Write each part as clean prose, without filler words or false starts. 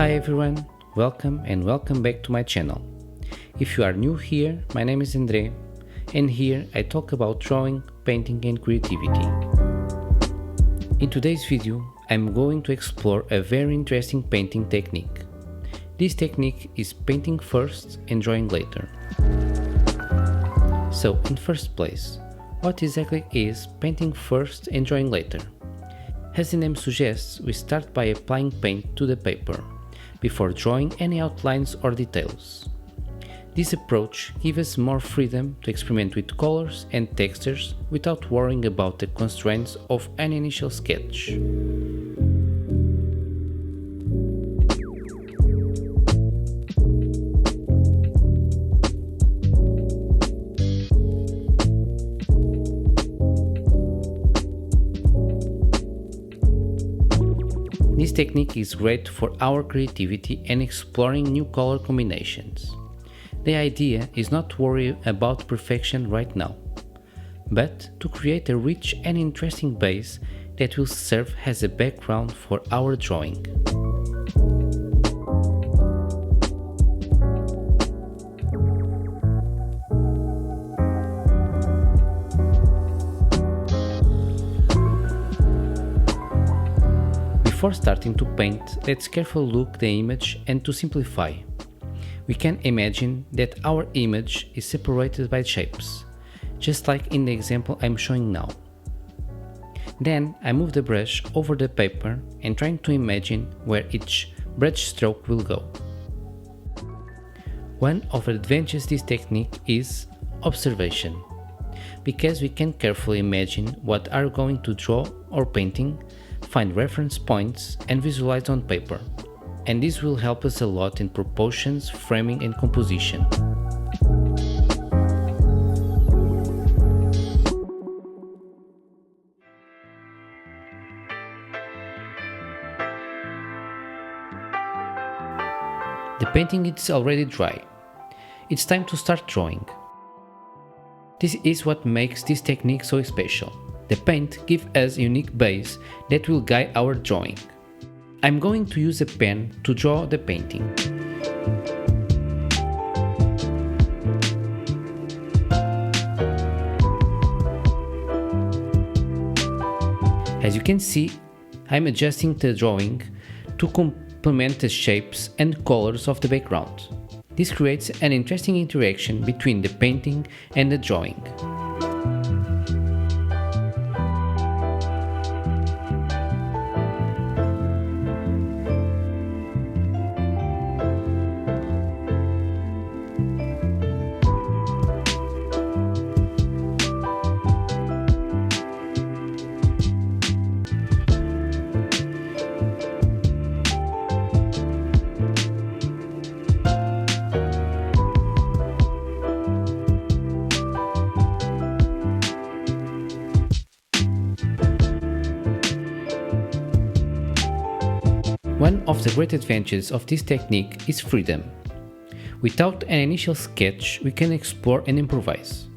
Hi everyone, welcome back to my channel. If you are new here, my name is Andre, and here I talk about drawing, painting and creativity. In today's video, I'm going to explore a very interesting painting technique. This technique is painting first and drawing later. So, in first place, what exactly is painting first and drawing later? As the name suggests, we start by applying paint to the paper, before drawing any outlines or details. This approach gives us more freedom to experiment with colors and textures without worrying about the constraints of an initial sketch. This technique is great for our creativity and exploring new color combinations. The idea is not to worry about perfection right now, but to create a rich and interesting base that will serve as a background for our drawing. Before starting to paint, let's carefully look the image, and to simplify, we can imagine that our image is separated by shapes, just like in the example I'm showing now. Then I move the brush over the paper and trying to imagine where each brush stroke will go. One of the advantages of this technique is observation, because we can carefully imagine what are going to draw or painting, find reference points and visualize on paper, and this will help us a lot in proportions, framing and composition. The painting is already dry. It's time to start drawing. This is what makes this technique so special. The paint gives us a unique base that will guide our drawing. I'm going to use a pen to draw the painting. As you can see, I'm adjusting the drawing to complement the shapes and colors of the background. This creates an interesting interaction between the painting and the drawing. One of the great advantages of this technique is freedom. Without an initial sketch, we can explore and improvise.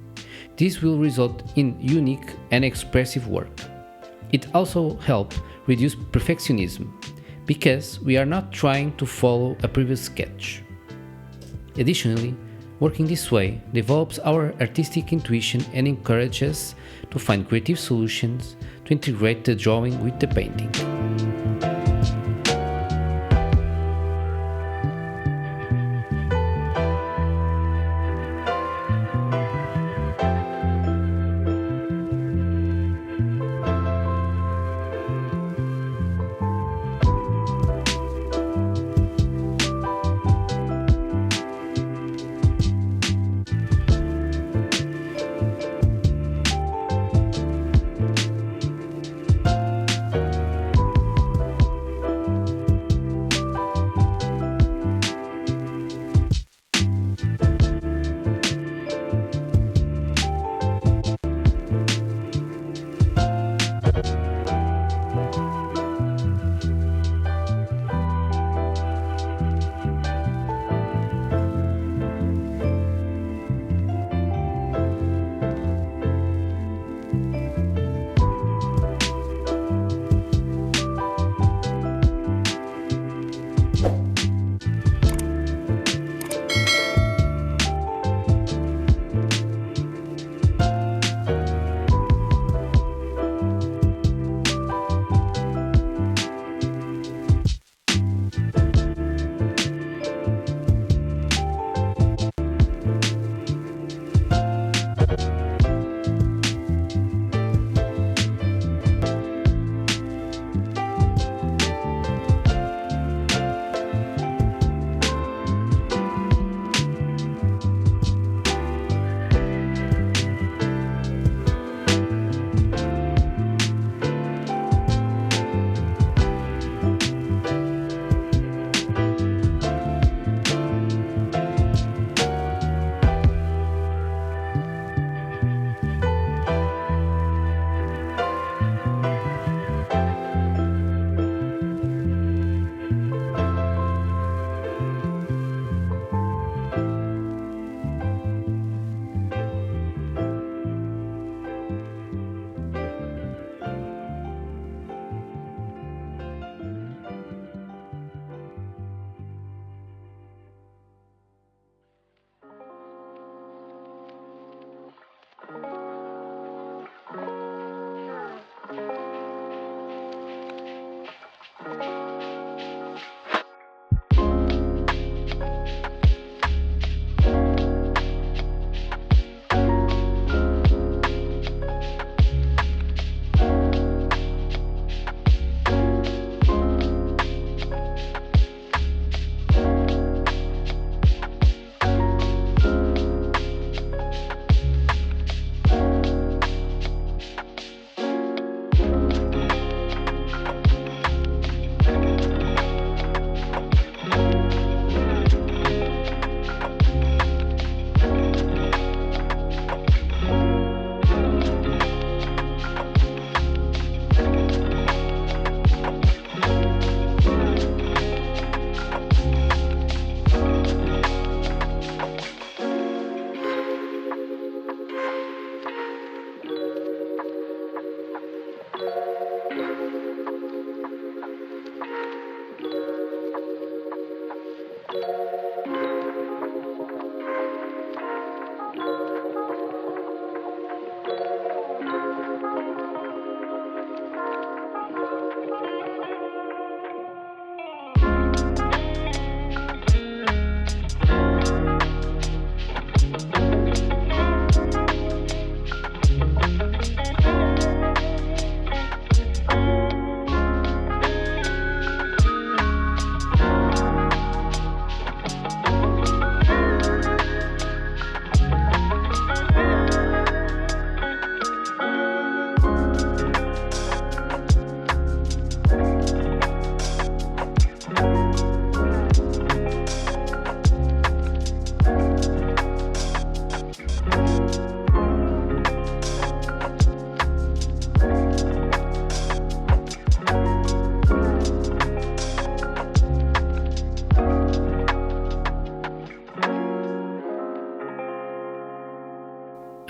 This will result in unique and expressive work. It also helps reduce perfectionism, because we are not trying to follow a previous sketch. Additionally, working this way develops our artistic intuition and encourages us to find creative solutions to integrate the drawing with the painting.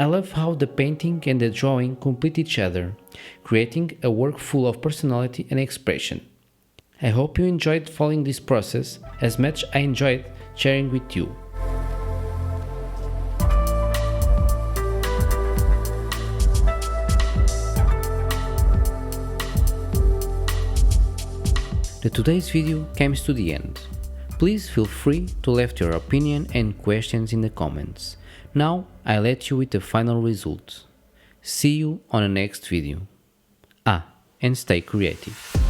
I love how the painting and the drawing complete each other, creating a work full of personality and expression. I hope you enjoyed following this process as much as I enjoyed sharing with you. Today's video comes to the end. Please feel free to leave your opinion and questions in the comments. Now I let you with the final result. See you on the next video. And stay creative.